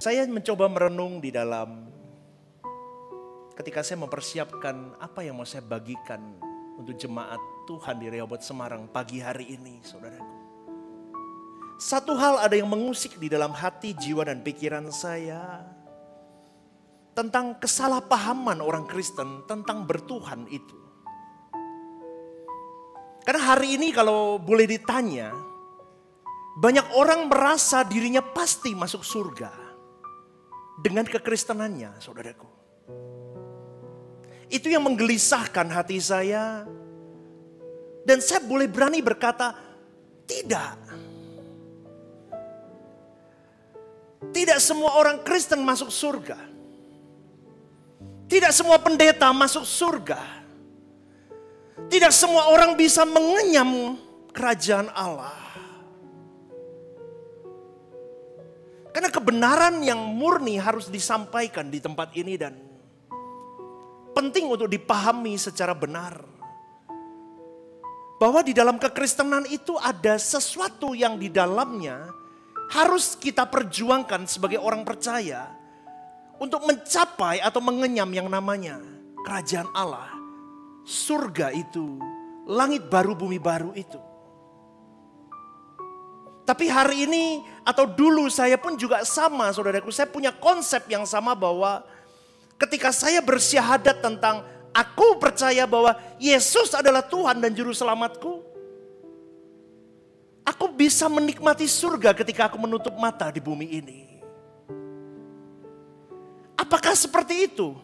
Saya mencoba merenung di dalam ketika saya mempersiapkan apa yang mau saya bagikan untuk jemaat Tuhan di Rehoboth Semarang pagi hari ini, saudaraku. Satu hal ada yang mengusik di dalam hati, jiwa dan pikiran saya tentang kesalahpahaman orang Kristen tentang bertuhan itu. Karena hari ini kalau boleh ditanya, banyak orang merasa dirinya pasti masuk surga dengan kekristenannya, saudaraku. Itu yang menggelisahkan hati saya. Dan saya boleh berani berkata, tidak. Tidak semua orang Kristen masuk surga. Tidak semua pendeta masuk surga. Tidak semua orang bisa mengenyam kerajaan Allah. Karena kebenaran yang murni harus disampaikan di tempat ini dan penting untuk dipahami secara benar. Bahwa di dalam kekristenan itu ada sesuatu yang di dalamnya harus kita perjuangkan sebagai orang percaya untuk mencapai atau mengenyam yang namanya kerajaan Allah. Surga itu, langit baru, bumi baru itu. Tapi hari ini atau dulu saya pun juga sama, saudaraku. Saya punya konsep yang sama bahwa ketika saya bersyahadat tentang aku percaya bahwa Yesus adalah Tuhan dan Juru Selamatku, aku bisa menikmati surga ketika aku menutup mata di bumi ini. Apakah seperti itu?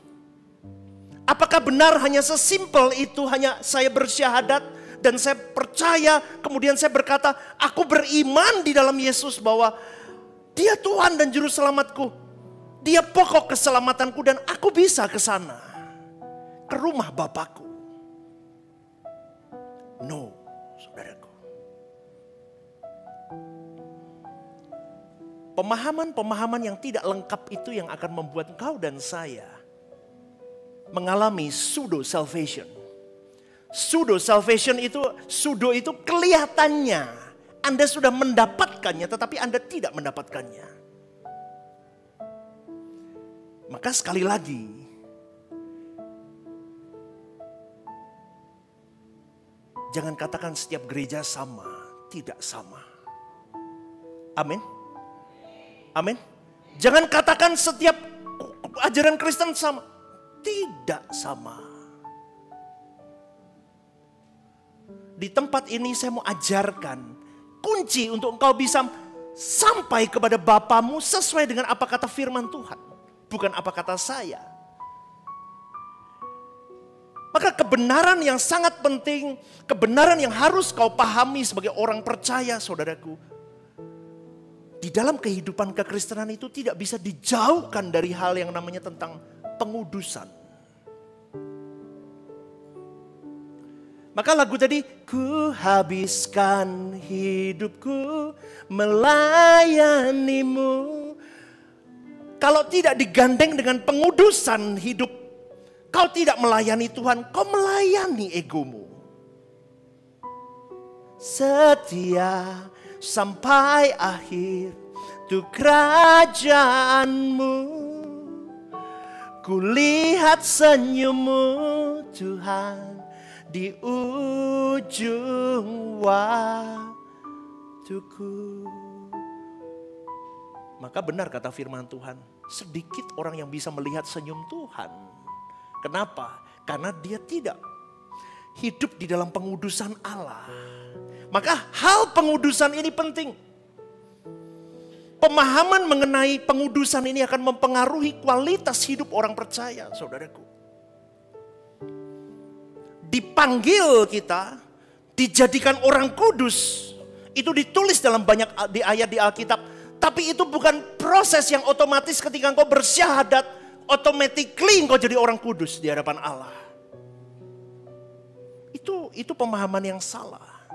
Apakah benar hanya sesimpel itu, hanya saya bersyahadat dan saya percaya, kemudian saya berkata, aku beriman di dalam Yesus bahwa Dia Tuhan dan Juru Selamatku. Dia pokok keselamatanku dan aku bisa ke sana. Ke rumah Bapakku. No, saudaraku. Pemahaman-pemahaman yang tidak lengkap itu yang akan membuat engkau dan saya mengalami pseudo salvation. Pseudo salvation itu, pseudo itu kelihatannya Anda sudah mendapatkannya tetapi Anda tidak mendapatkannya. Maka sekali lagi, jangan katakan setiap gereja sama, tidak sama. Amin. Amin. Jangan katakan setiap ajaran Kristen sama. Tidak sama. Di tempat ini saya mau ajarkan kunci untuk engkau bisa sampai kepada Bapamu sesuai dengan apa kata firman Tuhan. Bukan apa kata saya. Maka kebenaran yang sangat penting, kebenaran yang harus kau pahami sebagai orang percaya, saudaraku. Di dalam kehidupan kekristenan itu tidak bisa dijauhkan dari hal yang namanya tentang pengudusan. Maka lagu tadi, ku habiskan hidupku melayanimu. Kalau tidak digandeng dengan pengudusan hidup, kau tidak melayani Tuhan, kau melayani egomu. Setia sampai akhir tuh kerajaanmu. Kulihat senyummu Tuhan di ujung waktuku. Maka benar kata firman Tuhan, sedikit orang yang bisa melihat senyum Tuhan. Kenapa? Karena dia tidak hidup di dalam pengudusan Allah. Maka hal pengudusan ini penting. Pemahaman mengenai pengudusan ini akan mempengaruhi kualitas hidup orang percaya, saudaraku. Dipanggil kita, dijadikan orang kudus, itu ditulis dalam banyak di ayat di Alkitab. Tapi itu bukan proses yang otomatis ketika engkau bersyahadat, automatically engkau jadi orang kudus di hadapan Allah. Itu pemahaman yang salah.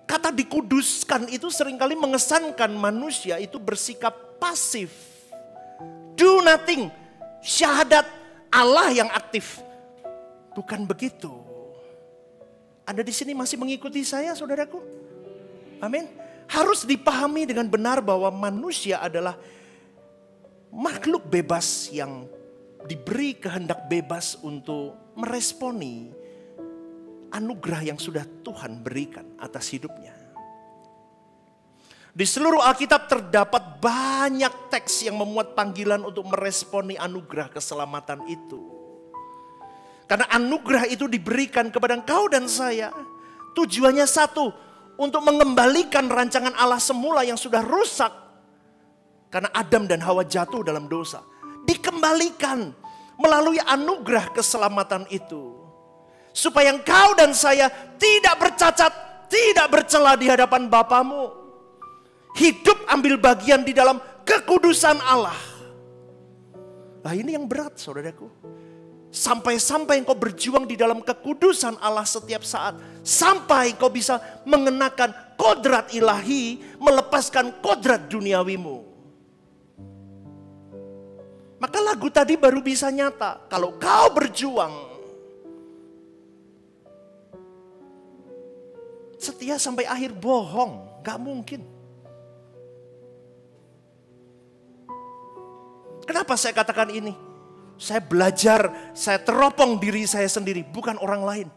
Kata dikuduskan itu seringkali mengesankan manusia itu bersikap pasif. Do nothing. Syahadat Allah yang aktif. Bukan begitu. Anda di sini masih mengikuti saya, saudaraku? Amin. Harus dipahami dengan benar bahwa manusia adalah makhluk bebas yang diberi kehendak bebas untuk meresponi anugerah yang sudah Tuhan berikan atas hidupnya. Di seluruh Alkitab terdapat banyak teks yang memuat panggilan untuk meresponi anugerah keselamatan itu. Karena anugerah itu diberikan kepada engkau dan saya. Tujuannya satu, untuk mengembalikan rancangan Allah semula yang sudah rusak. Karena Adam dan Hawa jatuh dalam dosa. Dikembalikan melalui anugerah keselamatan itu. Supaya engkau dan saya tidak bercacat, tidak bercela di hadapan Bapamu. Hidup ambil bagian di dalam kekudusan Allah. Nah ini yang berat saudaraku. Sampai-sampai engkau berjuang di dalam kekudusan Allah setiap saat. Sampai engkau bisa mengenakan kodrat ilahi, melepaskan kodrat duniawimu. Maka lagu tadi baru bisa nyata. Kalau kau berjuang setia sampai akhir, bohong. Gak mungkin. Kenapa saya katakan ini? Saya belajar, saya teropong diri saya sendiri, bukan orang lain.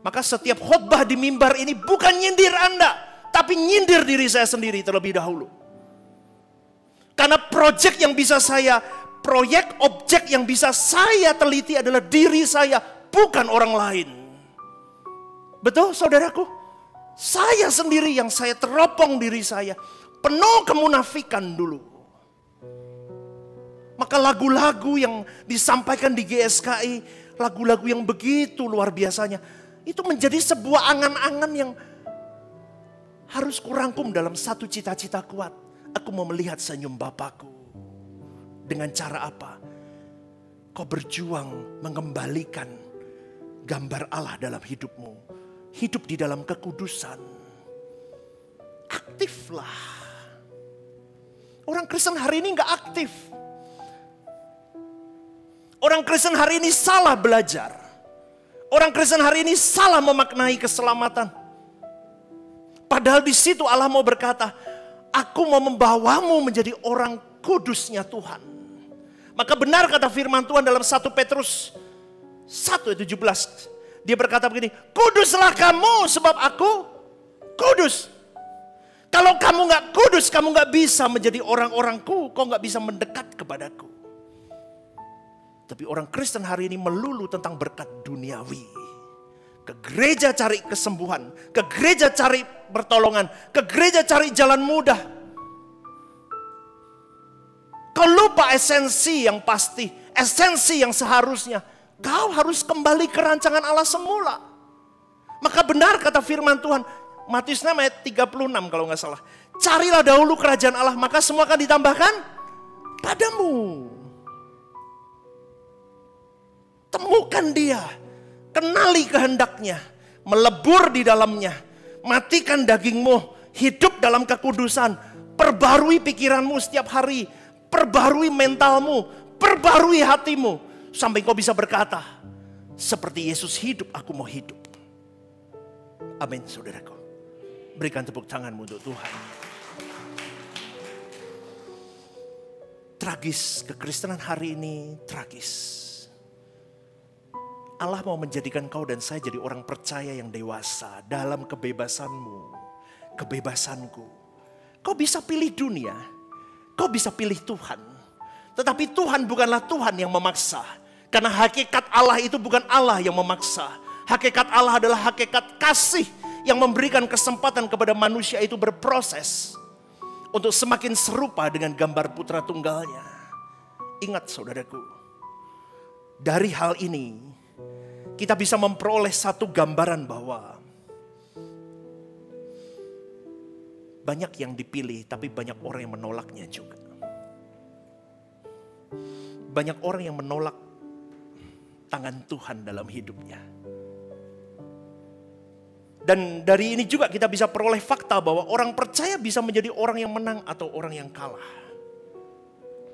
Maka setiap khotbah di mimbar ini bukan nyindir Anda, tapi nyindir diri saya sendiri terlebih dahulu. Karena proyek objek yang bisa saya teliti adalah diri saya, bukan orang lain. Betul saudaraku? Saya sendiri yang saya teropong diri saya, penuh kemunafikan dulu. Maka lagu-lagu yang disampaikan di GSKI, lagu-lagu yang begitu luar biasanya, itu menjadi sebuah angan-angan yang harus kurangkum dalam satu cita-cita kuat. Aku mau melihat senyum Bapakku. Dengan cara apa? Kau berjuang mengembalikan gambar Allah dalam hidupmu. Hidup di dalam kekudusan. Aktiflah. Orang Kristen hari ini gak aktif. Orang Kristen hari ini salah belajar. Orang Kristen hari ini salah memaknai keselamatan. Padahal di situ Allah mau berkata, aku mau membawamu menjadi orang kudusnya Tuhan. Maka benar kata firman Tuhan dalam 1 Petrus 1:17. Dia berkata begini, kuduslah kamu sebab aku kudus. Kalau kamu gak kudus, kamu gak bisa menjadi orang-orangku. Kau gak bisa mendekat kepadaku. Tapi orang Kristen hari ini melulu tentang berkat duniawi. Ke gereja cari kesembuhan, ke gereja cari pertolongan, ke gereja cari jalan mudah. Kau lupa esensi yang pasti, esensi yang seharusnya. Kau harus kembali ke rancangan Allah semula. Maka benar kata firman Tuhan, Matius 6 ayat 36 kalau nggak salah. Carilah dahulu kerajaan Allah, maka semua akan ditambahkan padamu. Temukan dia, kenali kehendaknya, melebur di dalamnya, matikan dagingmu, hidup dalam kekudusan, perbarui pikiranmu setiap hari, perbarui mentalmu, perbarui hatimu, sampai kau bisa berkata, seperti Yesus hidup, aku mau hidup. Amin saudaraku. Berikan tepuk tanganmu untuk Tuhan. Tragis, kekristenan hari ini tragis. Allah mau menjadikan kau dan saya jadi orang percaya yang dewasa dalam kebebasanmu, kebebasanku. Kau bisa pilih dunia, kau bisa pilih Tuhan. Tetapi Tuhan bukanlah Tuhan yang memaksa. Karena hakikat Allah itu bukan Allah yang memaksa. Hakikat Allah adalah hakikat kasih yang memberikan kesempatan kepada manusia itu berproses untuk semakin serupa dengan gambar putra tunggalnya. Ingat saudaraku, dari hal ini kita bisa memperoleh satu gambaran bahwa banyak yang dipilih tapi banyak orang yang menolaknya juga. Banyak orang yang menolak tangan Tuhan dalam hidupnya. Dan dari ini juga kita bisa peroleh fakta bahwa orang percaya bisa menjadi orang yang menang atau orang yang kalah.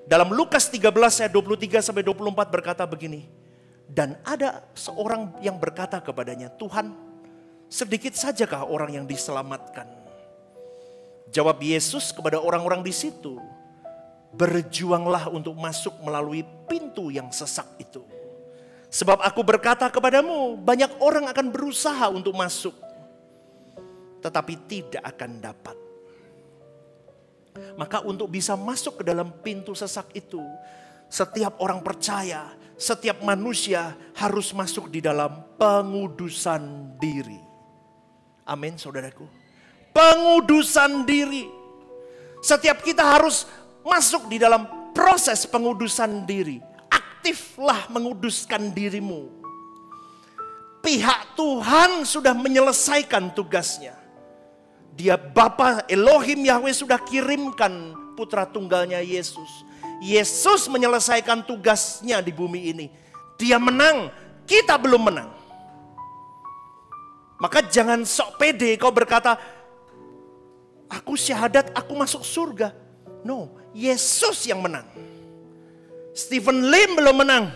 Dalam Lukas 13 ayat 23 sampai 24 berkata begini. Dan ada seorang yang berkata kepadanya, Tuhan, sedikit sajakah orang yang diselamatkan? Jawab Yesus kepada orang-orang di situ, berjuanglah untuk masuk melalui pintu yang sesak itu. Sebab aku berkata kepadamu, banyak orang akan berusaha untuk masuk, tetapi tidak akan dapat. Maka untuk bisa masuk ke dalam pintu sesak itu, setiap orang percaya, setiap manusia harus masuk di dalam pengudusan diri. Amin, saudaraku. Pengudusan diri. Setiap kita harus masuk di dalam proses pengudusan diri. Aktiflah menguduskan dirimu. Pihak Tuhan sudah menyelesaikan tugasnya. Dia Bapa Elohim Yahweh sudah kirimkan putra tunggalnya Yesus. Yesus menyelesaikan tugasnya di bumi ini. Dia menang, kita belum menang. Maka jangan sok pede kau berkata, aku syahadat, aku masuk surga. No, Yesus yang menang. Stephen Lim belum menang.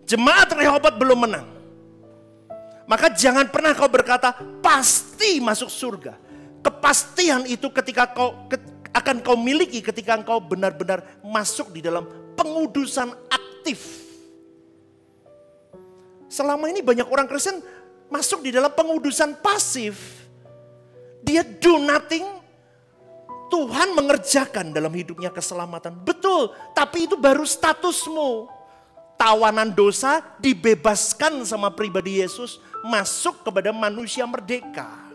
Jemaat Rehoboth belum menang. Maka jangan pernah kau berkata, pasti masuk surga. Kepastian itu akan kau miliki ketika engkau benar-benar masuk di dalam pengudusan aktif. Selama ini banyak orang Kristen masuk di dalam pengudusan pasif. Dia do nothing, Tuhan mengerjakan dalam hidupnya keselamatan. Betul, tapi itu baru statusmu. Tawanan dosa dibebaskan sama pribadi Yesus, masuk kepada manusia merdeka.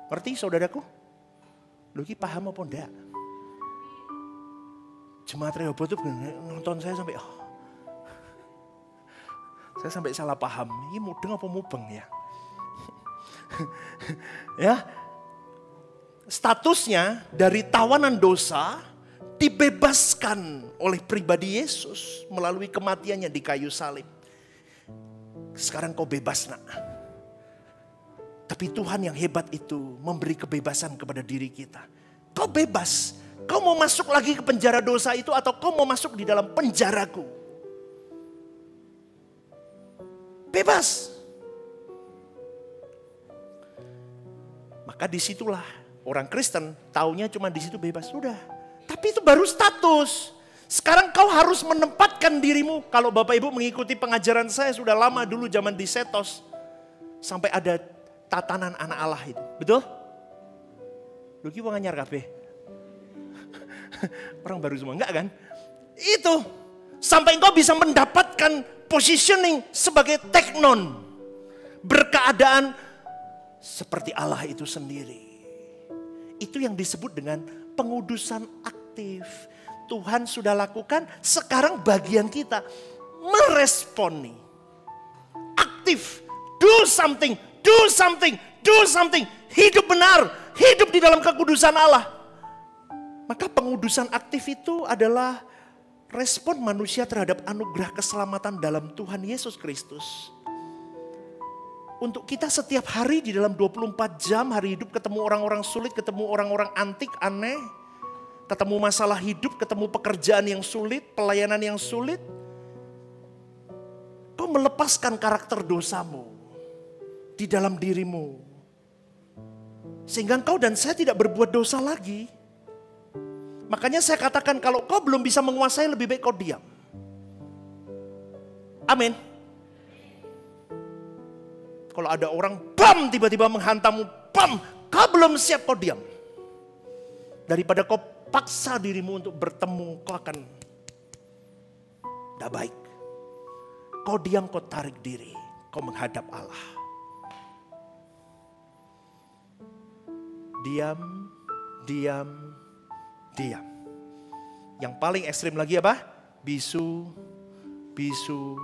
Ngerti saudaraku? Lu ini paham apa enggak? Jemaat Rehoboth tuh nonton saya sampai saya sampai salah paham. Ini mudeng apa mubeng ya? Ya. Statusnya dari tawanan dosa dibebaskan oleh pribadi Yesus melalui kematiannya di kayu salib. Sekarang kau bebas, nak. Tapi Tuhan yang hebat itu memberi kebebasan kepada diri kita. Kau bebas. Kau mau masuk lagi ke penjara dosa itu atau kau mau masuk di dalam penjaraku? Bebas. Maka disitulah orang Kristen taunya cuma di situ bebas. Sudah. Tapi itu baru status. Sekarang kau harus menempatkan dirimu. Kalau Bapak Ibu mengikuti pengajaran saya sudah lama dulu zaman di Setos. Sampai ada tatanan anak Allah itu. Betul? Lu ki wong anyar kabeh. Orang baru semua, enggak kan? Itu. Sampai engkau bisa mendapatkan positioning sebagai teknon. Berkeadaan seperti Allah itu sendiri. Itu yang disebut dengan pengudusan aktif. Tuhan sudah lakukan, sekarang bagian kita meresponi. Aktif, do something, do something, do something. Hidup benar, hidup di dalam kekudusan Allah. Maka pengudusan aktif itu adalah respon manusia terhadap anugerah keselamatan dalam Tuhan Yesus Kristus. Untuk kita setiap hari di dalam 24 jam hari hidup ketemu orang-orang sulit, ketemu orang-orang antik, aneh. Ketemu masalah hidup, ketemu pekerjaan yang sulit, pelayanan yang sulit. Kau melepaskan karakter dosamu di dalam dirimu. Sehingga engkau dan saya tidak berbuat dosa lagi. Makanya saya katakan kalau kau belum bisa menguasai lebih baik kau diam. Amin. Kalau ada orang bam tiba-tiba menghantammu, bam, kau belum siap kau diam. Daripada kau paksa dirimu untuk bertemu, kau akan tidak baik. Kau diam, kau tarik diri, kau menghadap Allah. Diam, diam, diam. Yang paling ekstrim lagi apa? Bisu, bisu,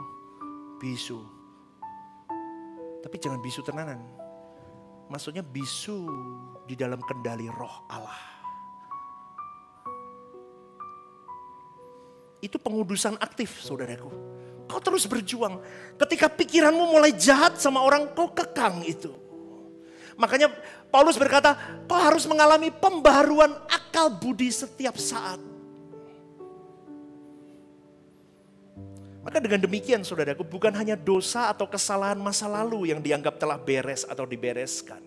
bisu. Tapi jangan bisu tenanan. Maksudnya bisu di dalam kendali roh Allah. Itu pengudusan aktif, saudaraku. Kau terus berjuang. Ketika pikiranmu mulai jahat sama orang, kau kekang itu. Makanya Paulus berkata, kau harus mengalami pembaharuan akal budi setiap saat. Maka dengan demikian saudaraku, bukan hanya dosa atau kesalahan masa lalu yang dianggap telah beres atau dibereskan.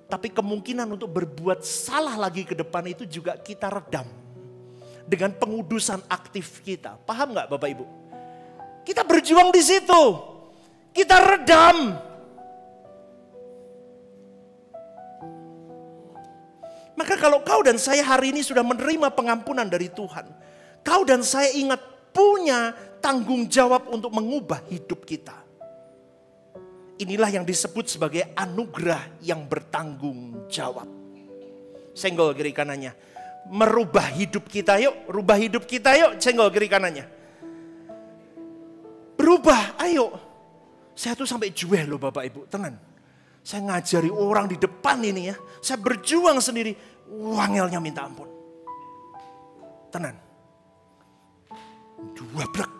Tapi kemungkinan untuk berbuat salah lagi ke depan itu juga kita redam. dengan pengudusan aktif kita. Paham nggak Bapak Ibu? Kita berjuang di situ. Kita redam. Maka kalau kau dan saya hari ini sudah menerima pengampunan dari Tuhan, kau dan saya ingat punya tanggung jawab untuk mengubah hidup kita. Inilah yang disebut sebagai anugerah yang bertanggung jawab. Senggol kiri kanannya. Merubah hidup kita yuk, rubah hidup kita yuk, senggol kiri kanannya. Berubah, ayo. Saya tuh sampai jueh loh Bapak Ibu, tenang. Saya ngajari orang di depan ini ya. Saya berjuang sendiri. Wangelnya minta ampun. Tenang. Dua blek.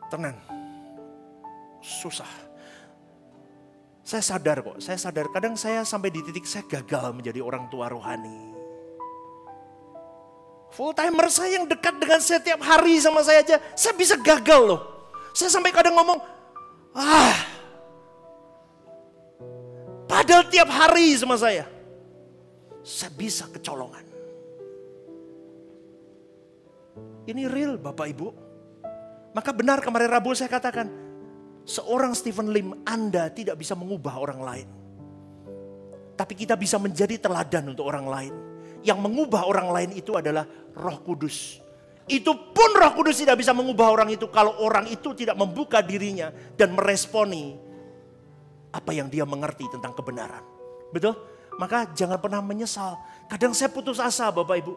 Tenang. Susah. Saya sadar kok. Saya sadar kadang saya sampai di titik saya gagal menjadi orang tua rohani. Full timer saya yang dekat dengan setiap hari sama saya aja. Saya bisa gagal loh. Saya sampai kadang ngomong. Padahal tiap hari sama saya bisa kecolongan. Ini real Bapak Ibu. Maka benar kemarin Rabu saya katakan, seorang Stephen Lim, Anda tidak bisa mengubah orang lain. Tapi kita bisa menjadi teladan untuk orang lain. Yang mengubah orang lain itu adalah Roh Kudus. Itu pun Roh Kudus tidak bisa mengubah orang itu kalau orang itu tidak membuka dirinya dan meresponi apa yang dia mengerti tentang kebenaran. Betul? Maka jangan pernah menyesal. Kadang saya putus asa Bapak Ibu.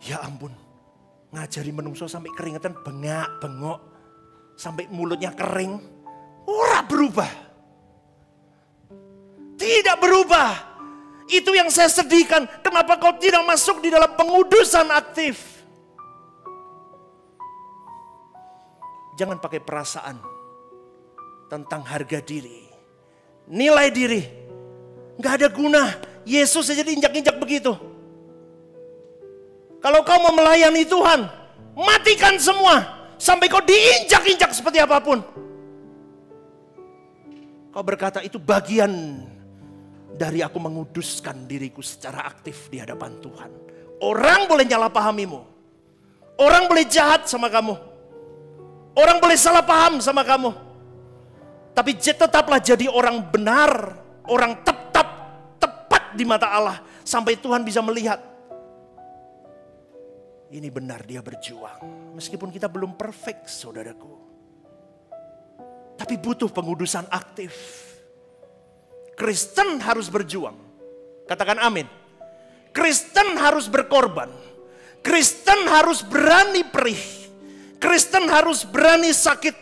Ya ampun. Ngajari menungso sampai keringetan bengak-bengok. Sampai mulutnya kering. Ora berubah. Tidak berubah. Itu yang saya sedihkan. Kenapa kau tidak masuk di dalam pengudusan aktif? Jangan pakai perasaan. Tentang harga diri. Nilai diri. Gak ada guna. Yesus saja diinjak-injak begitu. Kalau kau mau melayani Tuhan, matikan semua. Sampai kau diinjak-injak seperti apapun. Kau berkata itu bagian dari aku menguduskan diriku secara aktif di hadapan Tuhan. Orang boleh nyalahpahamimu. Orang boleh jahat sama kamu. Orang boleh salah paham sama kamu. Tapi tetaplah jadi orang benar. Orang tepat di mata Allah. Sampai Tuhan bisa melihat. Ini benar dia berjuang. Meskipun kita belum perfect saudaraku. Tapi butuh pengudusan aktif. Kristen harus berjuang. Katakan amin. Kristen harus berkorban. Kristen harus berani perih. Kristen harus berani sakit.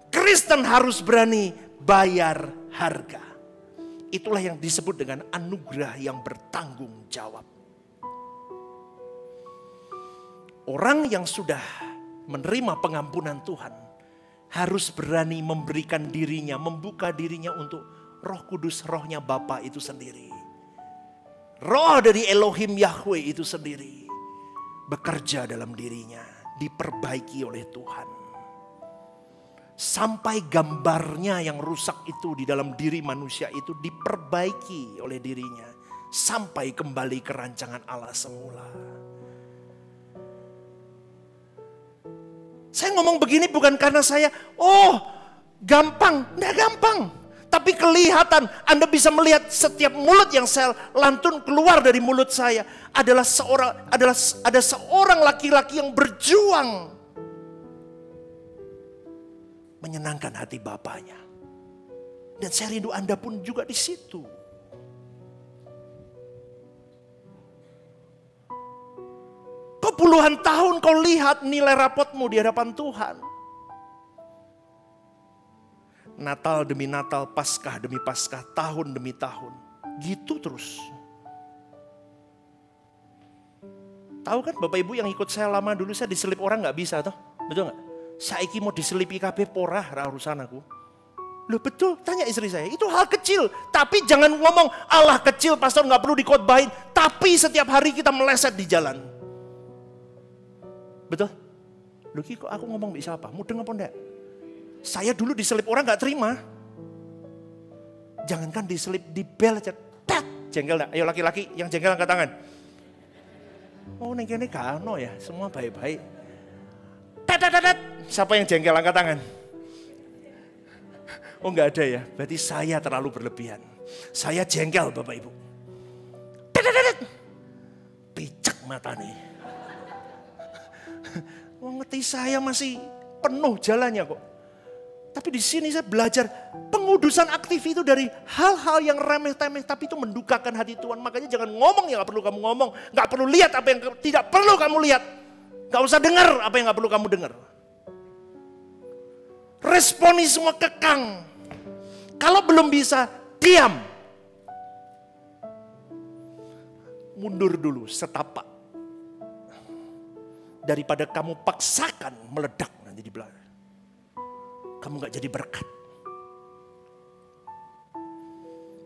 Kristen harus berani bayar harga. Itulah yang disebut dengan anugerah yang bertanggung jawab. Orang yang sudah menerima pengampunan Tuhan harus berani memberikan dirinya, membuka dirinya untuk Roh Kudus, rohnya Bapa itu sendiri. Roh dari Elohim Yahweh itu sendiri bekerja dalam dirinya, diperbaiki oleh Tuhan. Sampai gambarnya yang rusak itu di dalam diri manusia itu diperbaiki oleh dirinya. Sampai kembali ke rancangan Allah semula. Saya ngomong begini bukan karena saya, gampang, enggak gampang. Tapi kelihatan, Anda bisa melihat setiap mulut yang saya lantun keluar dari mulut saya ada seorang laki-laki yang berjuang menyenangkan hati Bapaknya. Dan saya rindu Anda pun juga di situ. Kau puluhan tahun kau lihat nilai rapotmu di hadapan Tuhan. Natal demi Natal, Paskah demi Paskah, tahun demi tahun. Gitu terus. Tahu kan Bapak Ibu yang ikut saya lama dulu, saya diselip orang gak bisa toh? Betul gak? Saiki mau diselip IKB porah urusan aku. Loh betul, tanya istri saya. Itu hal kecil. Tapi jangan ngomong Allah kecil, pastor gak perlu dikotbahin. Tapi setiap hari kita meleset di jalan. Betul? Loh kok aku ngomong bisa apa? Mudeng apa enggak? Saya dulu diselip orang gak terima. Jangankan diselip di bel aja. Jengkel enggak? Ayo laki-laki yang jengkel angkat tangan. Oh neng kene kano ya, semua baik-baik. Siapa yang jengkel angkat tangan? Oh nggak ada ya, berarti saya terlalu berlebihan. Saya jengkel Bapak Ibu. Picek mata nih. Ngerti saya masih penuh jalannya kok. Tapi di sini saya belajar pengudusan aktif itu dari hal-hal yang remeh-temeh, tapi itu mendukakan hati Tuhan. Makanya jangan ngomong yang gak perlu kamu ngomong, gak perlu lihat apa yang tidak perlu kamu lihat, gak usah dengar apa yang gak perlu kamu dengar. Responi semua kekang. Kalau belum bisa, diam. Mundur dulu setapak. Daripada kamu paksakan meledak nanti di belakang. Kamu gak jadi berkat.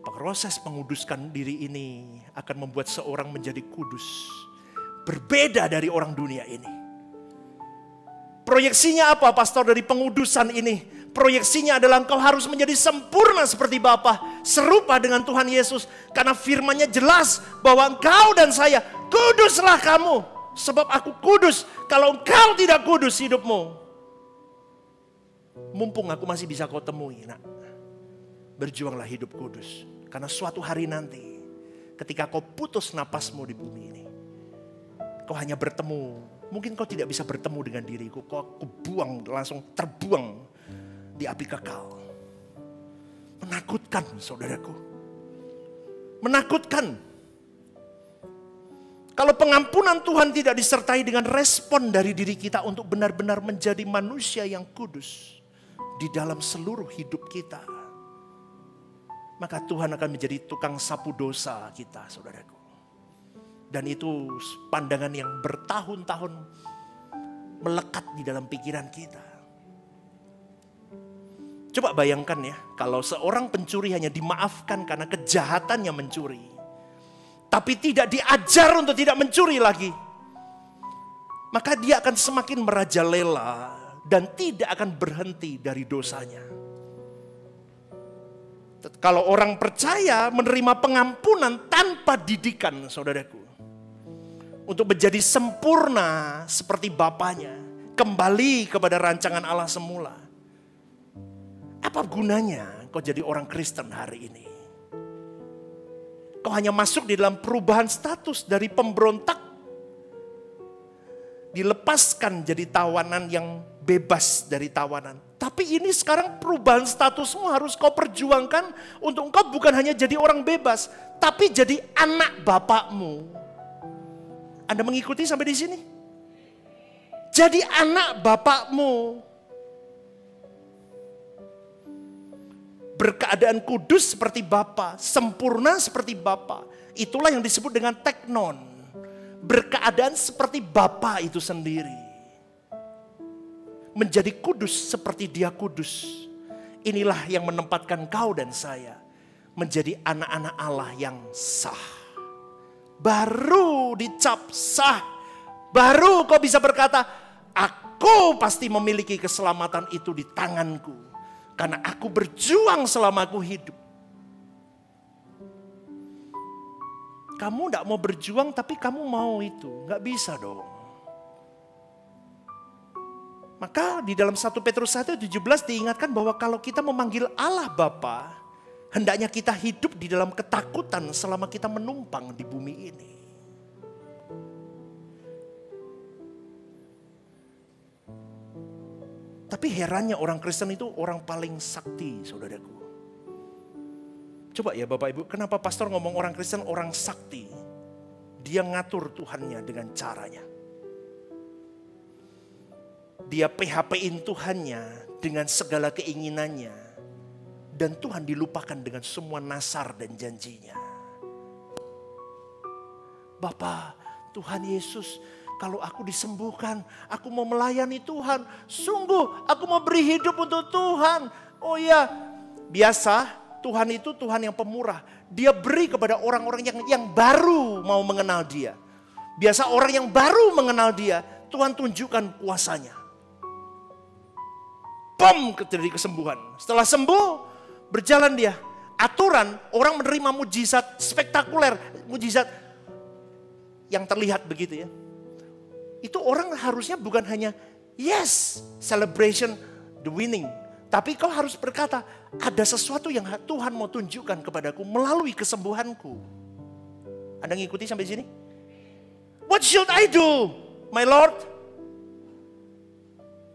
Proses menguduskan diri ini akan membuat seorang menjadi kudus. Berbeda dari orang dunia ini. Proyeksinya apa pastor dari pengudusan ini? Proyeksinya adalah engkau harus menjadi sempurna seperti Bapa, serupa dengan Tuhan Yesus. Karena firman-Nya jelas bahwa engkau dan saya, kuduslah kamu. Sebab aku kudus. Kalau engkau tidak kudus hidupmu, mumpung aku masih bisa kau temui, nak. Berjuanglah hidup kudus. Karena suatu hari nanti, ketika kau putus napasmu di bumi ini, kau hanya bertemu. Mungkin kau tidak bisa bertemu dengan diriku. Kau aku buang, langsung terbuang di api kekal. Menakutkan saudaraku. Menakutkan. Kalau pengampunan Tuhan tidak disertai dengan respon dari diri kita untuk benar-benar menjadi manusia yang kudus di dalam seluruh hidup kita, maka Tuhan akan menjadi tukang sapu dosa kita, saudaraku. Dan itu pandangan yang bertahun-tahun melekat di dalam pikiran kita. Coba bayangkan ya, kalau seorang pencuri hanya dimaafkan karena kejahatannya mencuri, tapi tidak diajar untuk tidak mencuri lagi, maka dia akan semakin merajalela dan tidak akan berhenti dari dosanya. Kalau orang percaya menerima pengampunan tanpa didikan, saudaraku, untuk menjadi sempurna seperti Bapaknya, kembali kepada rancangan Allah semula, apa gunanya kau jadi orang Kristen hari ini? Kau hanya masuk di dalam perubahan status dari pemberontak, dilepaskan jadi tawanan yang bebas dari tawanan. Tapi ini sekarang perubahan statusmu harus kau perjuangkan untuk engkau bukan hanya jadi orang bebas, tapi jadi anak Bapakmu. Anda mengikuti sampai di sini? Jadi anak Bapakmu. Berkeadaan kudus seperti Bapa, sempurna seperti Bapa. Itulah yang disebut dengan teknon. Berkeadaan seperti Bapa itu sendiri. Menjadi kudus seperti Dia kudus. Inilah yang menempatkan kau dan saya menjadi anak-anak Allah yang sah. Baru dicap sah. Baru kau bisa berkata, aku pasti memiliki keselamatan itu di tanganku. Karena aku berjuang selama aku hidup. Kamu tidak mau berjuang tapi kamu mau itu. Gak bisa dong. Maka di dalam 1 Petrus 1:17 diingatkan bahwa kalau kita memanggil Allah Bapa, hendaknya kita hidup di dalam ketakutan selama kita menumpang di bumi ini. Tapi herannya orang Kristen itu orang paling sakti, saudaraku. Coba ya Bapak Ibu, kenapa pastor ngomong orang Kristen orang sakti? Dia ngatur Tuhannya dengan caranya. Dia PHP-in Tuhannya dengan segala keinginannya. Dan Tuhan dilupakan dengan semua nasar dan janjinya. Bapa, Tuhan Yesus, kalau aku disembuhkan, aku mau melayani Tuhan. Sungguh, aku mau beri hidup untuk Tuhan. Oh ya, biasa Tuhan itu Tuhan yang pemurah. Dia beri kepada orang-orang yang baru mau mengenal Dia. Biasa orang yang baru mengenal Dia, Tuhan tunjukkan kuasanya. Bom, terjadi kesembuhan. Setelah sembuh, berjalan dia. Aturan, orang menerima mujizat spektakuler. Mujizat yang terlihat begitu ya. Itu orang harusnya bukan hanya yes, celebration the winning. Tapi kau harus berkata, ada sesuatu yang Tuhan mau tunjukkan kepadaku melalui kesembuhanku. Anda ngikuti sampai sini? What should I do, my Lord?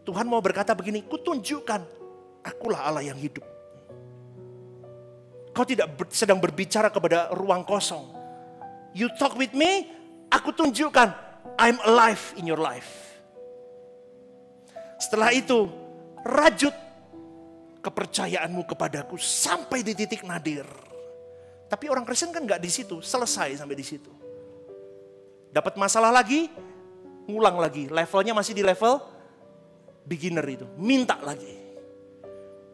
Tuhan mau berkata begini, kutunjukkan, akulah Allah yang hidup. Kau tidak sedang berbicara kepada ruang kosong. You talk with me, aku tunjukkan, I'm alive in your life. Setelah itu, rajut kepercayaanmu kepadaku sampai di titik nadir. Tapi orang Kristen kan gak di situ, selesai sampai di situ. Dapat masalah lagi, ngulang lagi. Levelnya masih di level beginner itu. Minta lagi.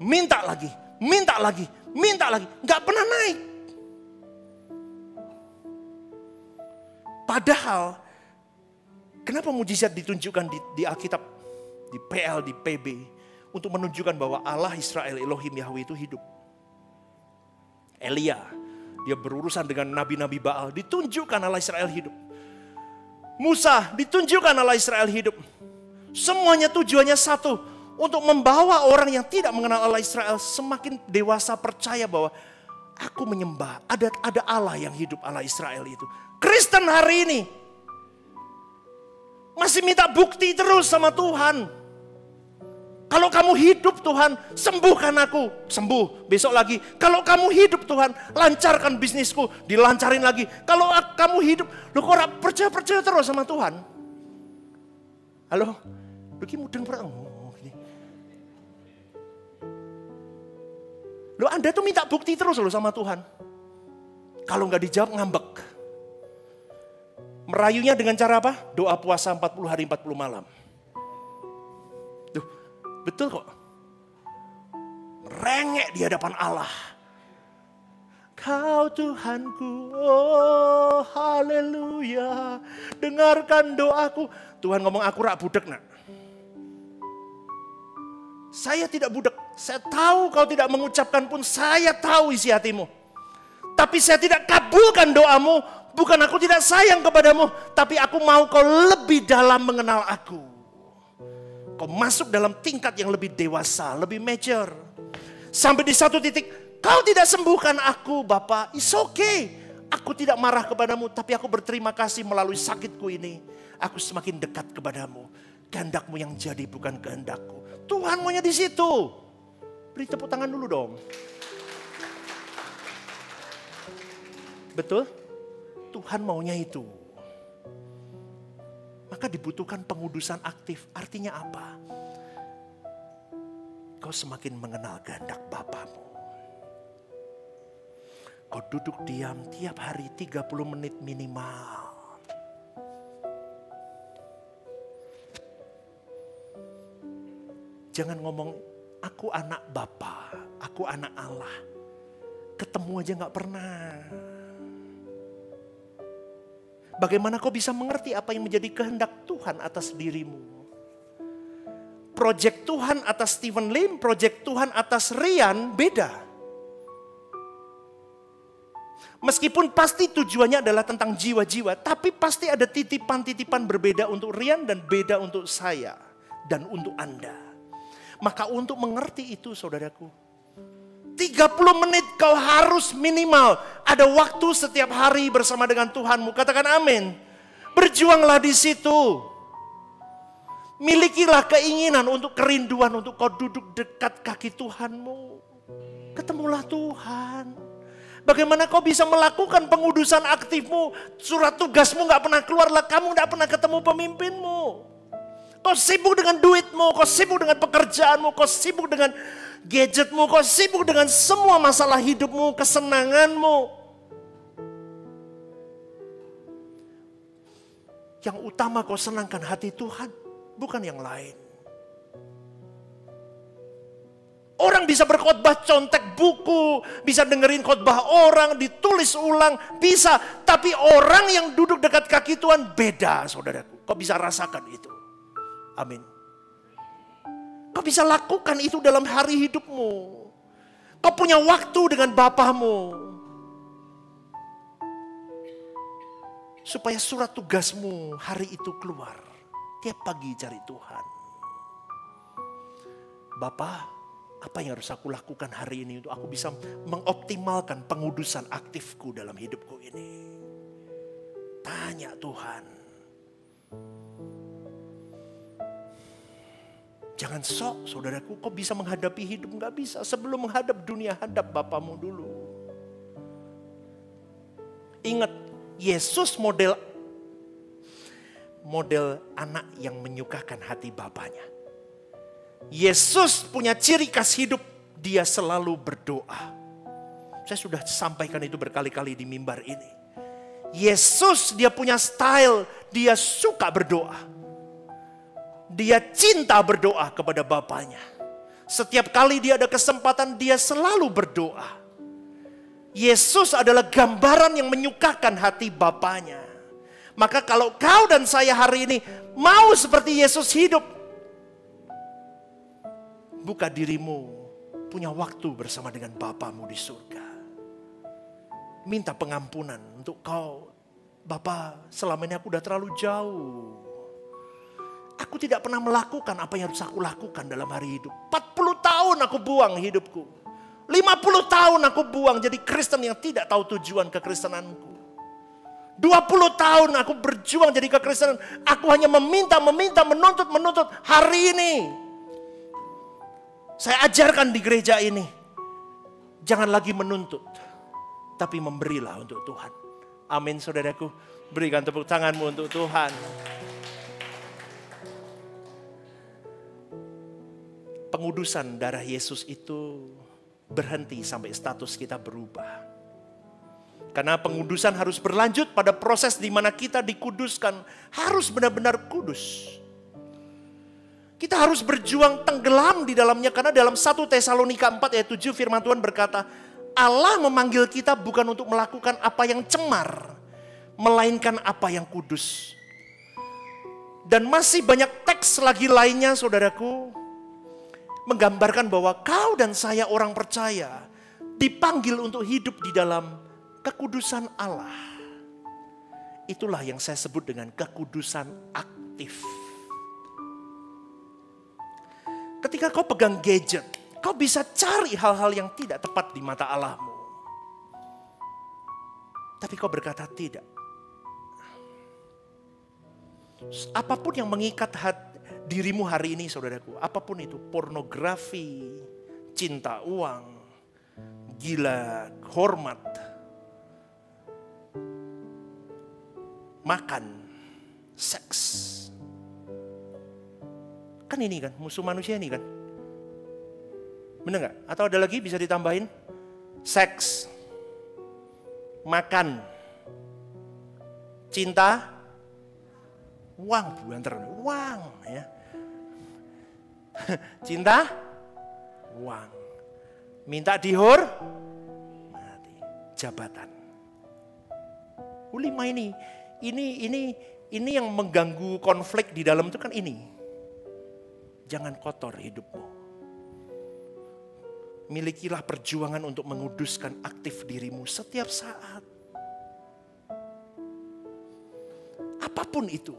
Minta lagi, minta lagi, minta lagi. Gak pernah naik. Padahal, kenapa mujizat ditunjukkan di Alkitab, di PL, di PB, untuk menunjukkan bahwa Allah Israel, Elohim Yahweh itu hidup. Elia, dia berurusan dengan nabi-nabi Baal, ditunjukkan Allah Israel hidup. Musa, ditunjukkan Allah Israel hidup. Semuanya tujuannya satu, untuk membawa orang yang tidak mengenal Allah Israel semakin dewasa percaya bahwa aku menyembah, ada Allah yang hidup, Allah Israel itu. Kristen hari ini masih minta bukti terus sama Tuhan. Kalau kamu hidup Tuhan, sembuhkan aku. Sembuh, besok lagi. Kalau kamu hidup Tuhan, lancarkan bisnisku. Dilancarin lagi. Kalau kamu hidup, lu kok percaya terus sama Tuhan? Halo? Lu mudeng perang. Lu Anda tuh minta bukti terus loh sama Tuhan. Kalau nggak dijawab ngambek. Merayunya dengan cara apa? Doa puasa 40 hari 40 malam. Betul kok. Rengek di hadapan Allah. Kau Tuhanku, oh haleluya. Dengarkan doaku. Tuhan ngomong aku rak budek nak. Saya tidak budek. Saya tahu kau tidak mengucapkan pun saya tahu isi hatimu. Tapi saya tidak kabulkan doamu. Bukan aku tidak sayang kepadamu. Tapi aku mau kau lebih dalam mengenal aku. Kau masuk dalam tingkat yang lebih dewasa, lebih mature. Sampai di satu titik, kau tidak sembuhkan aku Bapa, it's okay. Aku tidak marah kepadamu, tapi aku berterima kasih melalui sakitku ini. Aku semakin dekat kepadamu. Kehendakmu yang jadi bukan kehendakku. Tuhan maunya di situ. Beri tepuk tangan dulu dong. Betul? Tuhan maunya itu. Maka dibutuhkan pengudusan aktif. Artinya apa? Kau semakin mengenal kehendak Bapamu. Kau duduk diam tiap hari 30 menit minimal. Jangan ngomong, aku anak Bapa, aku anak Allah. Ketemu aja gak pernah. Bagaimana kau bisa mengerti apa yang menjadi kehendak Tuhan atas dirimu? Project Tuhan atas Stephen Lim, project Tuhan atas Rian beda. Meskipun pasti tujuannya adalah tentang jiwa-jiwa, tapi pasti ada titipan-titipan berbeda untuk Rian dan beda untuk saya dan untuk Anda. Maka untuk mengerti itu saudaraku, 30 menit kau harus minimal ada waktu setiap hari bersama dengan Tuhanmu. Katakan amin. Berjuanglah di situ. Milikilah keinginan untuk kerinduan untuk kau duduk dekat kaki Tuhanmu. Ketemulah Tuhan. Bagaimana kau bisa melakukan pengudusan aktifmu? Surat tugasmu gak pernah keluar, kamu gak pernah ketemu pemimpinmu. Kau sibuk dengan duitmu, kau sibuk dengan pekerjaanmu, kau sibuk dengan gadgetmu, kau sibuk dengan semua masalah hidupmu, kesenanganmu. Yang utama kau senangkan hati Tuhan, bukan yang lain. Orang bisa berkhotbah contek buku, bisa dengerin khotbah orang, ditulis ulang, bisa. Tapi orang yang duduk dekat kaki Tuhan beda, saudaraku. Kau bisa rasakan itu. Amin. Kau bisa lakukan itu dalam hari hidupmu. Kau punya waktu dengan Bapamu. Supaya surat tugasmu hari itu keluar. Tiap pagi cari Tuhan. Bapa, apa yang harus aku lakukan hari ini untuk aku bisa mengoptimalkan pengudusan aktifku dalam hidupku ini? Tanya Tuhan. Jangan sok, saudaraku, kau bisa menghadapi hidup? Gak bisa. Sebelum menghadap dunia, hadap Bapamu dulu. Ingat, Yesus model anak yang menyukakan hati Bapanya. Yesus punya ciri khas hidup, dia selalu berdoa. Saya sudah sampaikan itu berkali-kali di mimbar ini. Yesus dia punya style, dia suka berdoa. Dia cinta berdoa kepada Bapanya. Setiap kali dia ada kesempatan, dia selalu berdoa. Yesus adalah gambaran yang menyukakan hati Bapanya. Maka kalau kau dan saya hari ini mau seperti Yesus hidup, buka dirimu, punya waktu bersama dengan Bapamu di surga. Minta pengampunan untuk kau. Bapa, selama ini aku udah terlalu jauh. Aku tidak pernah melakukan apa yang harus aku lakukan dalam hari hidup. 40 tahun aku buang hidupku. 50 tahun aku buang jadi Kristen yang tidak tahu tujuan kekristenanku. 20 tahun aku berjuang jadi kekristenan. Aku hanya meminta, menuntut. Hari ini saya ajarkan di gereja ini. Jangan lagi menuntut, tapi memberilah untuk Tuhan. Amin, saudaraku. Berikan tepuk tanganmu untuk Tuhan. Pengudusan darah Yesus itu berhenti sampai status kita berubah. Karena pengudusan harus berlanjut pada proses di mana kita dikuduskan. Harus benar-benar kudus. Kita harus berjuang tenggelam di dalamnya. Karena dalam 1 Tesalonika 4 ayat 7 firman Tuhan berkata, Allah memanggil kita bukan untuk melakukan apa yang cemar, melainkan apa yang kudus. Dan masih banyak teks lagi lainnya, saudaraku, menggambarkan bahwa kau dan saya orang percaya dipanggil untuk hidup di dalam kekudusan Allah. Itulah yang saya sebut dengan kekudusan aktif. Ketika kau pegang gadget, kau bisa cari hal-hal yang tidak tepat di mata Allahmu. Tapi kau berkata tidak. Apapun yang mengikat dirimu hari ini, saudaraku, apapun itu, pornografi, cinta uang, gila, hormat, makan, seks. Kan ini kan, musuh manusia ini kan. Benar nggak? Atau ada lagi bisa ditambahin? Seks, makan, cinta, uang, uang ya. Cinta, uang. Minta jabatan. 5 ini yang mengganggu konflik di dalam itu kan ini. Jangan kotor hidupmu. Milikilah perjuangan untuk menguduskan aktif dirimu setiap saat. Apapun itu.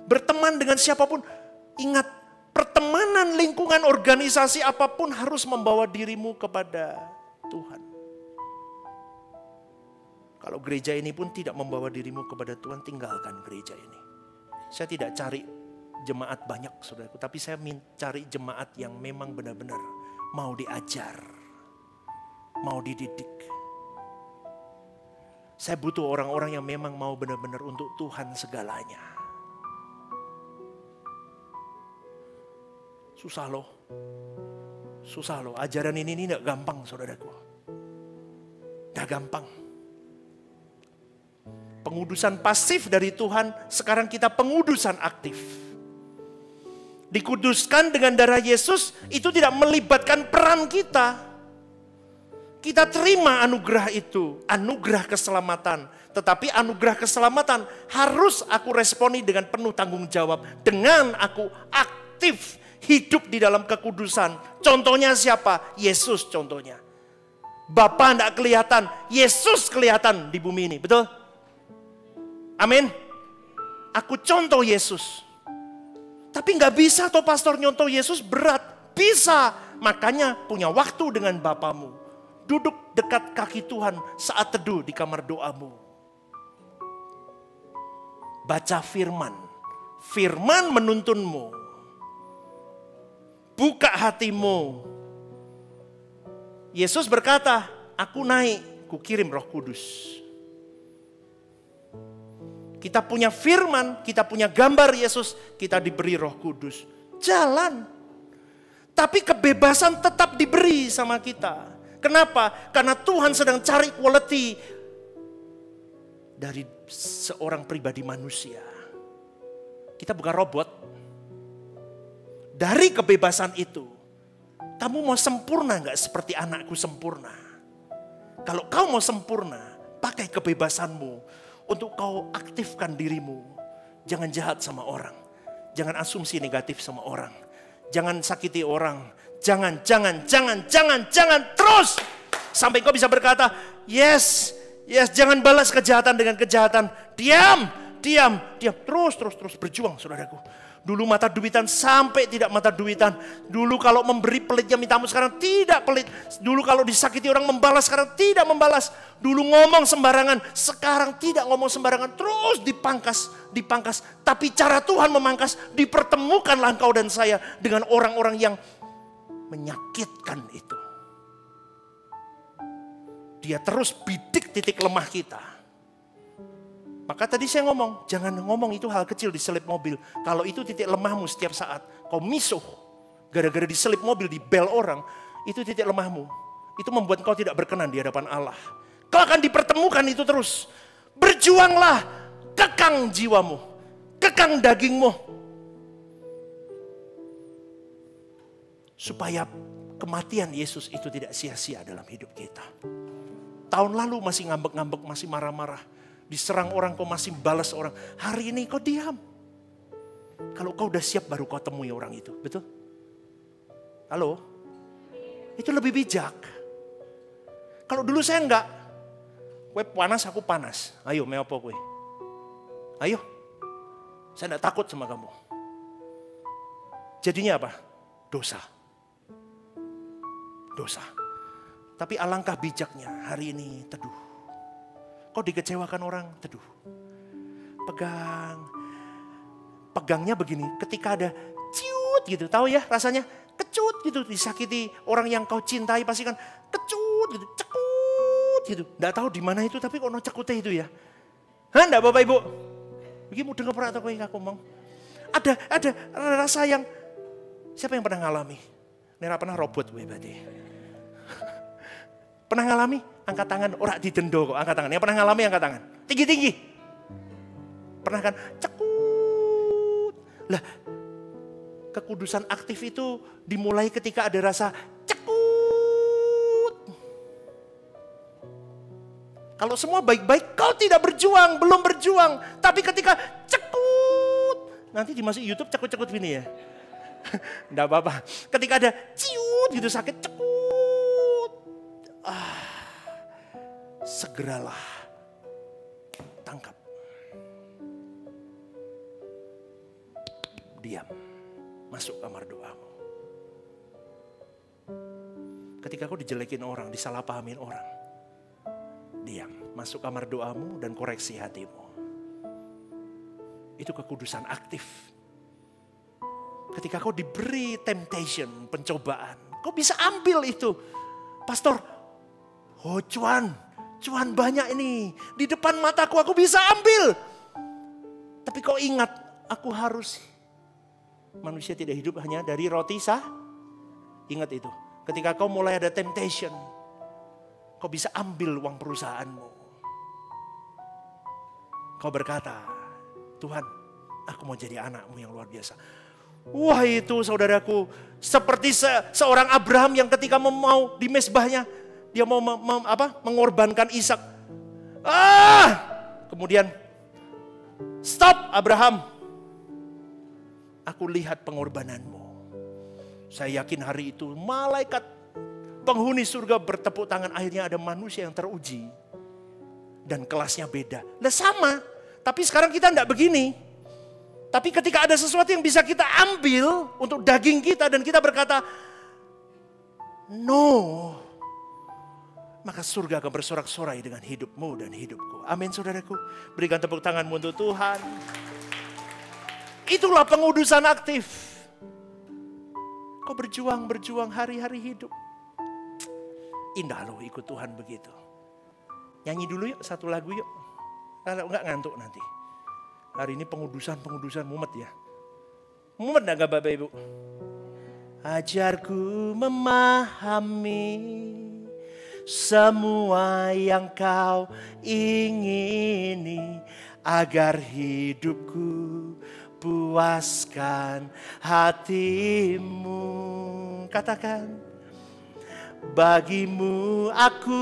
Berteman dengan siapapun. Ingat, pertemanan, lingkungan, organisasi apapun harus membawa dirimu kepada Tuhan. Kalau gereja ini pun tidak membawa dirimu kepada Tuhan, tinggalkan gereja ini. Saya tidak cari jemaat banyak, saudaraku. Tapi saya cari jemaat yang memang benar-benar mau diajar, mau dididik. Saya butuh orang-orang yang memang mau benar-benar untuk Tuhan segalanya. Susah loh. Ajaran ini tidak gampang, saudaraku. Tidak gampang. Pengudusan pasif dari Tuhan, sekarang kita pengudusan aktif. Dikuduskan dengan darah Yesus, itu tidak melibatkan peran kita. Kita terima anugerah itu, anugerah keselamatan. Tetapi anugerah keselamatan harus aku responi dengan penuh tanggung jawab. Dengan aku aktif hidup di dalam kekudusan. Contohnya siapa? Yesus contohnya. Bapa tidak kelihatan, Yesus kelihatan di bumi ini, betul? Amin. Aku contoh Yesus. Tapi nggak bisa toh pastor nyontoh Yesus, berat. Bisa. Makanya punya waktu dengan Bapamu. Duduk dekat kaki Tuhan saat teduh di kamar doamu. Baca firman. Firman menuntunmu. Buka hatimu. Yesus berkata, aku naik, ku kirim Roh Kudus. Kita punya firman, kita punya gambar Yesus, kita diberi Roh Kudus. Jalan. Tapi kebebasan tetap diberi sama kita. Kenapa? Karena Tuhan sedang cari quality dari seorang pribadi manusia. Kita bukan robot. Dari kebebasan itu, kamu mau sempurna gak seperti anakku sempurna? Kalau kau mau sempurna, pakai kebebasanmu untuk kau aktifkan dirimu. Jangan jahat sama orang. Jangan asumsi negatif sama orang. Jangan sakiti orang. Jangan terus. Sampai kau bisa berkata, yes, jangan balas kejahatan dengan kejahatan. Diam. Terus berjuang saudaraku. Dulu mata duitan sampai tidak mata duitan. Dulu kalau memberi pelitnya mintamu, sekarang tidak pelit. Dulu kalau disakiti orang membalas, sekarang tidak membalas. Dulu ngomong sembarangan, sekarang tidak ngomong sembarangan. Terus dipangkas. Tapi cara Tuhan memangkas, dipertemukanlah engkau dan saya dengan orang-orang yang menyakitkan itu. Dia terus bidik titik lemah kita. Maka tadi saya ngomong, jangan ngomong itu hal kecil diselip mobil. Kalau itu titik lemahmu setiap saat, kau misuh. Gara-gara diselip mobil, dibel orang, itu titik lemahmu. Itu membuat kau tidak berkenan di hadapan Allah. Kau akan dipertemukan itu terus. Berjuanglah, kekang jiwamu, kekang dagingmu. Supaya kematian Yesus itu tidak sia-sia dalam hidup kita. Tahun lalu masih ngambek-ngambek, masih marah-marah. Diserang orang, kau masih balas orang. Hari ini kau diam. Kalau kau udah siap baru kau temui orang itu. Betul? Halo? Itu lebih bijak. Kalau dulu saya enggak. Kue panas, aku panas. Ayo, mau apa kue? Ayo. Saya enggak takut sama kamu. Jadinya apa? Dosa. Tapi alangkah bijaknya hari ini teduh. Kau dikecewakan orang, teduh. Pegangnya begini, ketika ada ciut gitu, tahu ya rasanya? Kecut gitu, disakiti orang yang kau cintai pasti kan kecut gitu, cekut gitu. Nggak tahu di mana itu, tapi kok no cekutnya itu ya. Hah, enggak Bapak Ibu? Begini mau dengar pernah atau kau aku ngomong? Ada rasa yang, siapa yang pernah ngalami? Nera pernah robot gue berarti. Pernah ngalami? Angkat tangan, ora didendo kok, angkat tangan. Yang pernah ngalami angkat tangan. Tinggi-tinggi. Pernah kan? Cekut. Lah, kekudusan aktif itu dimulai ketika ada rasa cekut. Kalau semua baik-baik, kau tidak berjuang, belum berjuang. Tapi ketika cekut, nanti dimasuki YouTube cekut-cekut gini ya. Enggak apa-apa. Ketika ada ciut gitu sakit, cekut. Segeralah tangkap. Diam. Masuk kamar doamu. Ketika kau dijelekin orang, disalahpahamin orang. Diam. Masuk kamar doamu dan koreksi hatimu. Itu kekudusan aktif. Ketika kau diberi temptation, pencobaan. Kau bisa ambil itu. Pastor, cuan banyak ini. Di depan mataku aku bisa ambil. Tapi kau ingat, aku harus. Manusia tidak hidup hanya dari roti sah. Ingat itu. Ketika kau mulai ada temptation, kau bisa ambil uang perusahaanmu. Kau berkata, Tuhan, aku mau jadi anakmu yang luar biasa. Wah itu saudaraku, seperti seorang Abraham yang ketika mau di mezbahnya, dia mau mengorbankan Ishak. Kemudian stop Abraham. Aku lihat pengorbananmu. Saya yakin hari itu malaikat penghuni surga bertepuk tangan. Akhirnya ada manusia yang teruji. Dan kelasnya beda. Lah sama. Tapi sekarang kita tidak begini. Tapi ketika ada sesuatu yang bisa kita ambil untuk daging kita dan kita berkata, no. Maka surga akan bersorak-sorai dengan hidupmu dan hidupku. Amin saudaraku. Berikan tepuk tanganmu untuk Tuhan. Itulah pengudusan aktif. Kau berjuang hari-hari hidup. Indah loh ikut Tuhan begitu. Nyanyi dulu yuk satu lagu yuk. Kalau enggak ngantuk nanti. Hari ini pengudusan mumet ya. Mumet enggak Bapak Ibu? Ajarku memahami semua yang kau ingini agar hidupku puaskan hatimu. Katakan, bagimu aku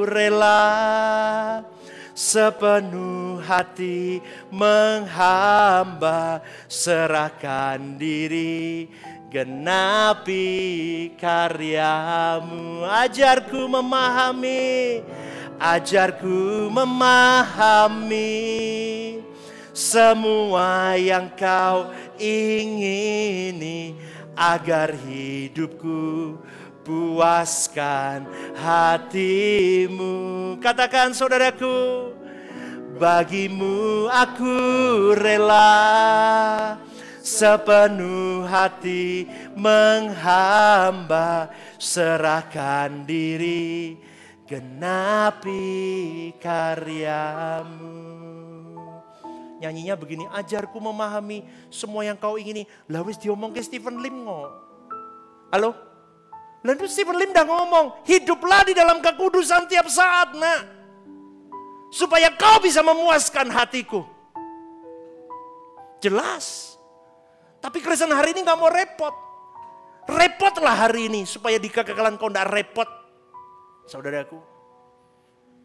rela sepenuh hati menghamba, serahkan diri, genapi karyamu. Ajarku memahami semua yang kau ingini agar hidupku puaskan hatimu. Katakan saudaraku, bagimu aku rela sepenuh hati menghamba, serahkan diri, genapi karyamu. Nyanyinya begini, ajarku memahami semua yang kau ingini. Lah wis diomong ke Stephen Lim ngo. Halo? Lalu Stephen Lim dah ngomong, hiduplah di dalam kekudusan tiap saat nak. Supaya kau bisa memuaskan hatiku. Jelas. Tapi Kristen hari ini gak mau repot. Repotlah hari ini supaya di kekekalan kau gak repot. Saudaraku.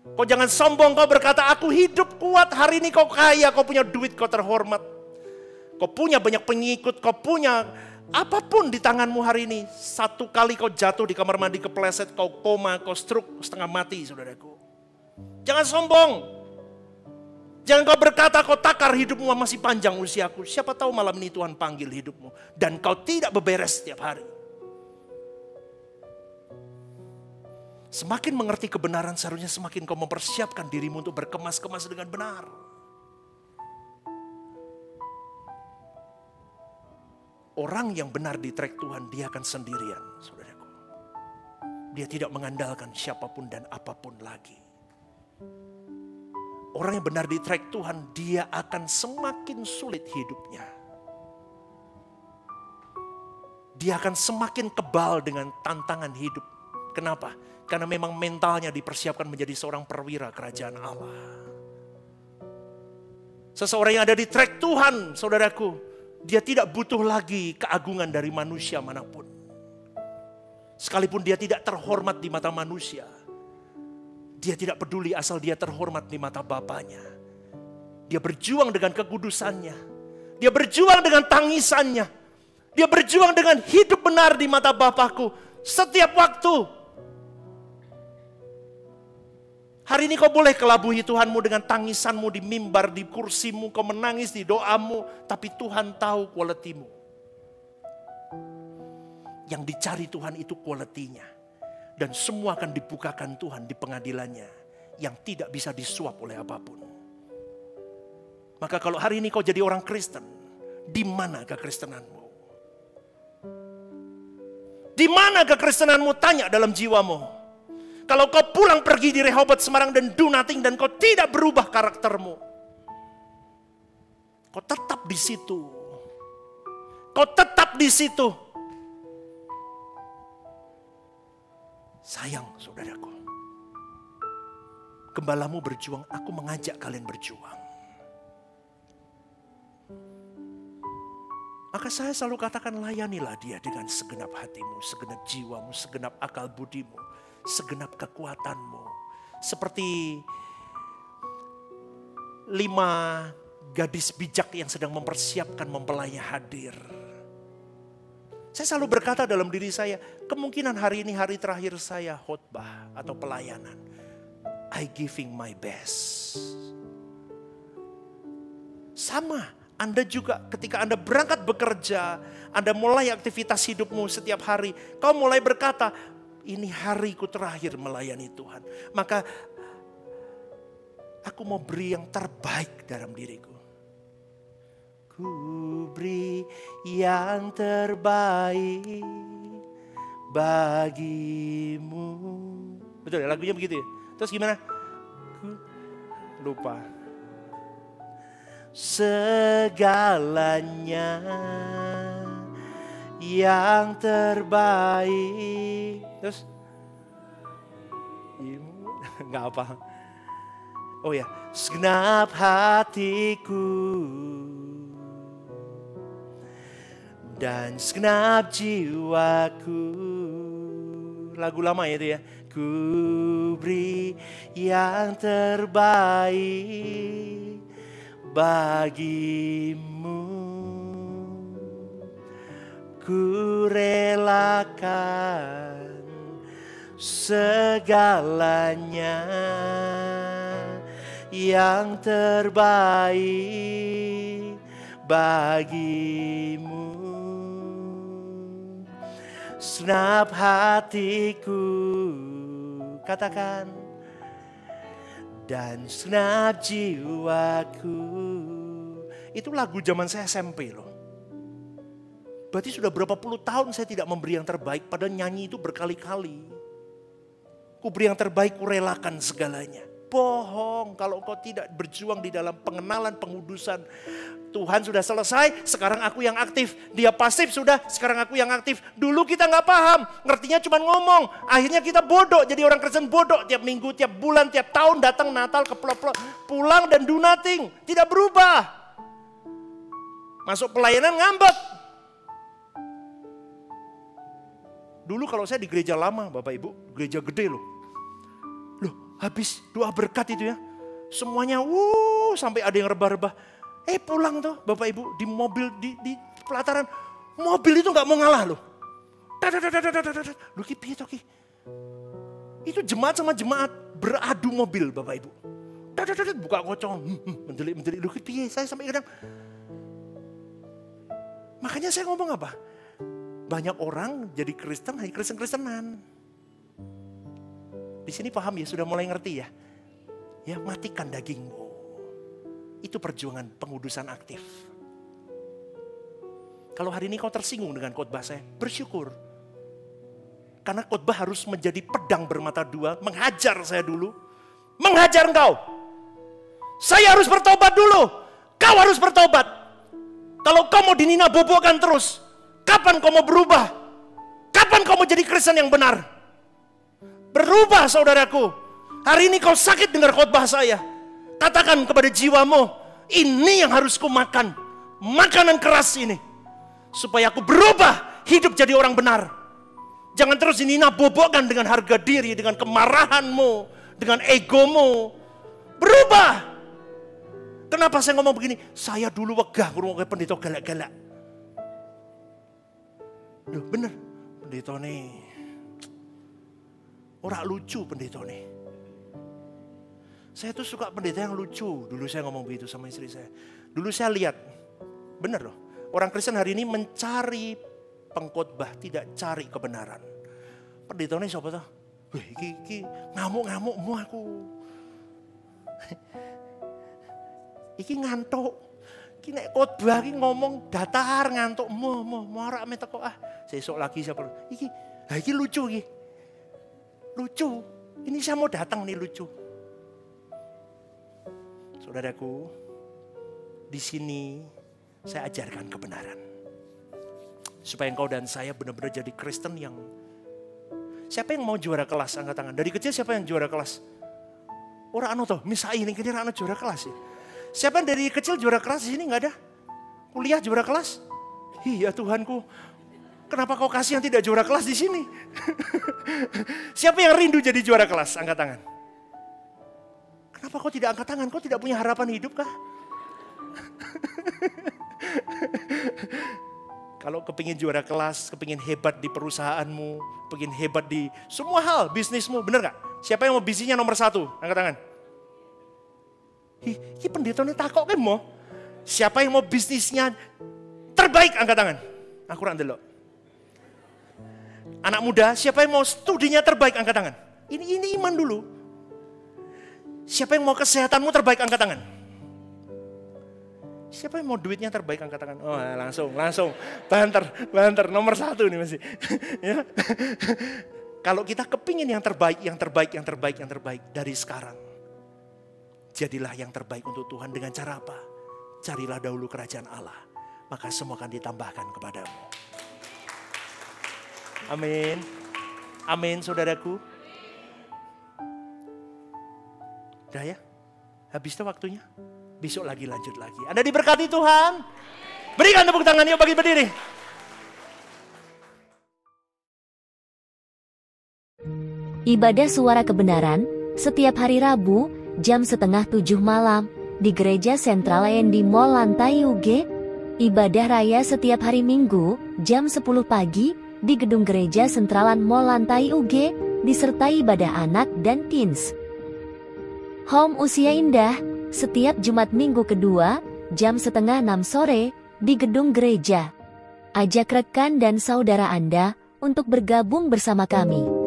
Kau jangan sombong, kau berkata aku hidup kuat. Hari ini kau kaya, kau punya duit, kau terhormat. Kau punya banyak pengikut, kau punya apapun di tanganmu hari ini. Satu kali kau jatuh di kamar mandi kepleset, kau koma, kau stroke, setengah mati saudaraku. Jangan sombong. Jangan kau berkata kau takar hidupmu masih panjang usiaku. Siapa tahu malam ini Tuhan panggil hidupmu. Dan kau tidak beberes setiap hari. Semakin mengerti kebenaran seharusnya semakin kau mempersiapkan dirimu untuk berkemas-kemas dengan benar. Orang yang benar di track Tuhan, dia akan sendirian, saudaraku. Dia tidak mengandalkan siapapun dan apapun lagi. Orang yang benar di track Tuhan, dia akan semakin sulit hidupnya. Dia akan semakin kebal dengan tantangan hidup. Kenapa? Karena memang mentalnya dipersiapkan menjadi seorang perwira kerajaan Allah. Seseorang yang ada di track Tuhan, saudaraku, dia tidak butuh lagi keagungan dari manusia manapun. Sekalipun dia tidak terhormat di mata manusia, dia tidak peduli asal dia terhormat di mata Bapaknya. Dia berjuang dengan kekudusannya. Dia berjuang dengan tangisannya. Dia berjuang dengan hidup benar di mata Bapakku setiap waktu. Hari ini kau boleh kelabuhi Tuhanmu dengan tangisanmu di mimbar, di kursimu, kau menangis di doamu. Tapi Tuhan tahu kualitimu. Yang dicari Tuhan itu kualitinya. Dan semua akan dibukakan Tuhan di pengadilannya. Yang tidak bisa disuap oleh apapun. Maka kalau hari ini kau jadi orang Kristen, di mana kekristenanmu? Di mana kekristenanmu? Tanya dalam jiwamu. Kalau kau pulang pergi di Rehoboth, Semarang dan do nothing dan kau tidak berubah karaktermu. Kau tetap di situ. Kau tetap di situ. Sayang saudaraku. Gembalamu berjuang, aku mengajak kalian berjuang. Maka saya selalu katakan layanilah dia dengan segenap hatimu, segenap jiwamu, segenap akal budimu. Segenap kekuatanmu. Seperti 5 gadis bijak yang sedang mempersiapkan mempelainya hadir. Saya selalu berkata dalam diri saya, kemungkinan hari ini hari terakhir saya khotbah atau pelayanan. I giving my best. Sama, Anda juga ketika Anda berangkat bekerja, Anda mulai aktivitas hidupmu setiap hari, kau mulai berkata, ini hariku terakhir melayani Tuhan. Maka aku mau beri yang terbaik dalam diriku. Ku beri yang terbaik bagimu. Betul ya, lagunya begitu ya. Terus gimana? Lupa. Segalanya yang terbaik. Terus? Nggak apa. Oh ya, segenap hatiku dan segenap jiwaku. Lagu lama ya itu ya. Ku beri yang terbaik bagimu. Ku relakan segalanya yang terbaik bagimu. Segenap hatiku, katakan, dan segenap jiwaku. Itu lagu zaman saya SMP loh. Berarti sudah berapa puluh tahun saya tidak memberi yang terbaik, padahal nyanyi itu berkali-kali. Ku beri yang terbaik, ku relakan segalanya. Bohong kalau kau tidak berjuang di dalam pengenalan, pengudusan. Tuhan sudah selesai, sekarang aku yang aktif. Dia pasif sudah, sekarang aku yang aktif. Dulu kita nggak paham, ngertinya cuma ngomong. Akhirnya kita bodoh, jadi orang Kristen bodoh. Tiap minggu, tiap bulan, tiap tahun datang Natal, keplok-plok, pulang dan do nothing. Tidak berubah. Masuk pelayanan ngambek. Dulu kalau saya di gereja lama, Bapak Ibu, gereja gede loh. Loh, habis doa berkat itu ya. Semuanya sampai ada yang rebah-rebah. Pulang tuh Bapak Ibu di mobil di pelataran. Mobil itu gak mau ngalah loh. Loh ki piye to ki? Itu jemaat sama jemaat beradu mobil Bapak Ibu. Buka kocong, mendelik-mendelik. Loh ki piye? Saya sampai kadang. Makanya saya ngomong apa? Banyak orang jadi Kristen, hanya Kristen-Kristenan. Di sini paham ya, sudah mulai ngerti ya. Ya, matikan dagingmu. Itu perjuangan pengudusan aktif. Kalau hari ini kau tersinggung dengan khotbah saya, bersyukur. Karena khotbah harus menjadi pedang bermata dua, menghajar saya dulu. Menghajar engkau. Saya harus bertobat dulu. Kau harus bertobat. Kalau kau mau dinina bobokkan terus, kapan kau mau berubah? Kapan kau mau jadi Kristen yang benar? Berubah saudaraku. Hari ini kau sakit dengar khotbah saya. Katakan kepada jiwamu, ini yang harus ku makan. Makanan keras ini. Supaya aku berubah, hidup jadi orang benar. Jangan terus dinina bobokkan dengan harga diri, dengan kemarahanmu, dengan egomu. Berubah. Kenapa saya ngomong begini? Saya dulu wegah ngurung pendeta galak-galak. Loh bener, pendeta nih. Orang lucu pendeta nih. Saya tuh suka pendeta yang lucu. Dulu saya ngomong begitu sama istri saya. Dulu saya lihat, bener loh. Orang Kristen hari ini mencari pengkhotbah, tidak cari kebenaran. Pendeta nih siapa tuh? Iki ngamuk-ngamukmu aku. Iki ngantuk. Iki nek khotbah iki ngomong datar ngantuk. Morak me teko ah. Sesuk lagi siapa? Iki lucu iki. Lucu. Ini saya mau datang nih lucu. Saudaraku, di sini saya ajarkan kebenaran. Supaya engkau dan saya benar-benar jadi Kristen yang... Siapa yang mau juara kelas? Angkat tangan. Dari kecil siapa yang juara kelas? Orang anu toh, misai ini kira anu juara kelas ya. Siapa yang dari kecil juara kelas di sini nggak ada? Kuliah juara kelas? Iya Tuhanku, kenapa kau kasih yang tidak juara kelas di sini? Siapa yang rindu jadi juara kelas? Angkat tangan. Kenapa kau tidak angkat tangan? Kau tidak punya harapan hidup kah? Kalau kepingin juara kelas, kepingin hebat di perusahaanmu, kepingin hebat di semua hal, bisnismu, bener gak? Siapa yang mau bisnisnya nomor 1? Angkat tangan. Ini pendeta ini takok kan mo? Siapa yang mau bisnisnya terbaik angkat tangan? Aku kurang delok. Anak muda, siapa yang mau studinya terbaik angkat tangan? Ini iman dulu. Siapa yang mau kesehatanmu terbaik angkat tangan? Siapa yang mau duitnya terbaik angkat tangan? Oh, langsung. Banter. Nomor 1 nih masih. Ya. Kalau kita kepingin yang terbaik dari sekarang. Jadilah yang terbaik untuk Tuhan dengan cara apa? Carilah dahulu kerajaan Allah. Maka semua akan ditambahkan kepadamu. Amin. Amin, saudaraku. Udah ya? Habis itu waktunya? Besok lagi lanjut lagi. Anda diberkati Tuhan. Berikan tepuk tangan yuk bagi berdiri. Ibadah Suara Kebenaran setiap hari Rabu jam 6:30 malam di Gereja Sentral END Mall lantai UG. Ibadah Raya setiap hari Minggu jam 10 pagi di Gedung Gereja Sentralan Mall lantai UG disertai ibadah anak dan teens. Home Usia Indah setiap Jumat Minggu kedua jam 5:30 sore di Gedung Gereja. Ajak rekan dan saudara Anda untuk bergabung bersama kami.